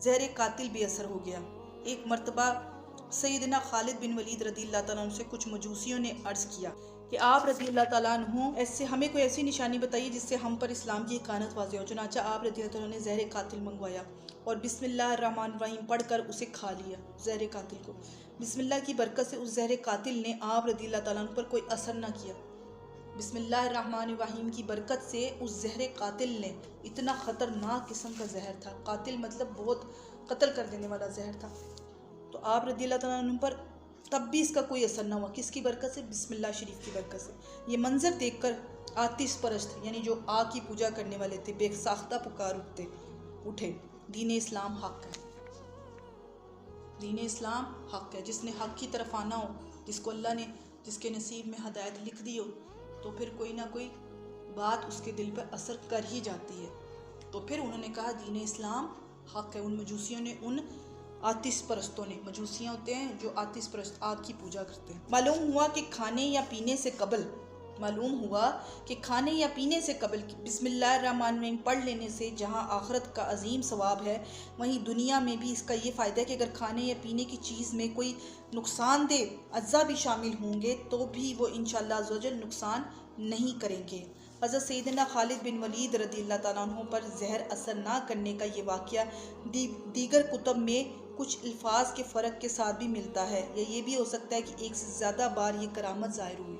زہر قاتل بے اثر ہو گیا۔ ایک مرتبہ سیدنا خالد بن ولید رضی اللہ تعالیٰ عنہ سے کچھ مجوسیوں نے عرض کیا کہ آپ رضی اللہ تعالیٰ عنہ ہمیں کوئی ایسی نشانی بتائیے جس سے ہم پر اسلام کی اقامت واضح ہو۔ چنانچہ آپ رضی اللہ تعالیٰ عنہ نے زہر قاتل منگوایا اور بسم اللہ الرحمن الرحیم پڑھ کر اسے کھا لیا۔ زہر قاتل کو بسم اللہ کی برکت سے اس زہر قاتل نے آپ رضی اللہ تعالیٰ عنہ پر کوئی اثر نہ کیا۔ بسم اللہ الرحمن الرحیم کی برکت سے اس زہر قاتل نے، اتنا خطرناک قسم کا زہر تھا، قاتل مطلب بہت قتل کر دینے والا زہر تھا، تو آپ رضی اللہ تعالیٰ عنہ پر تب بھی اس کا کوئی اثر نہ ہوا۔ کس کی برکت سے؟ بسم اللہ شریف کی برکت سے۔ یہ منظر دیکھ کر آتش پرست یعنی جو آگ کی پوجا کرنے والے تھے بے ساختہ پکار اٹھے، دین اسلام حق ہے، دین اسلام حق ہے۔ جس نے حق کی طرف آنا ہو، جس کو اللہ نے جس کے نصیب میں ہدایت لکھ دی ہو، تو پھر کوئی نہ کوئی بات اس کے دل پر اثر کر ہی جاتی ہے۔ تو پھر انہوں نے کہا دین اسلام حق ہے۔ ان مجوسیوں نے، ان آتش پرستوں نے، مجوسیاں ہوتے ہیں جو آتش پرست، آگ کی پوجا کرتے ہیں، معلوم ہوا کہ کھانے یا پینے سے قبل بسم اللہ الرحمن الرحیم پڑھ لینے سے جہاں آخرت کا عظیم ثواب ہے، وہیں دنیا میں بھی اس کا یہ فائدہ ہے کہ اگر کھانے یا پینے کی چیز میں کوئی نقصان دہ اجزاء بھی شامل ہوں گے تو بھی وہ انشاءاللہ عزوجل نقصان نہیں کریں گے۔ حضرت سیدنا خالد بن ولید رضی اللہ تعالیٰ عنہ پر زہر اثر نہ کرنے کا یہ واقعہ دیگر کتب میں کچھ الفاظ کے فرق کے ساتھ بھی ملتا ہے، یا یہ بھی ہو سکتا ہے کہ ایک سے زیادہ بار یہ کرامت ظاہر ہوئی۔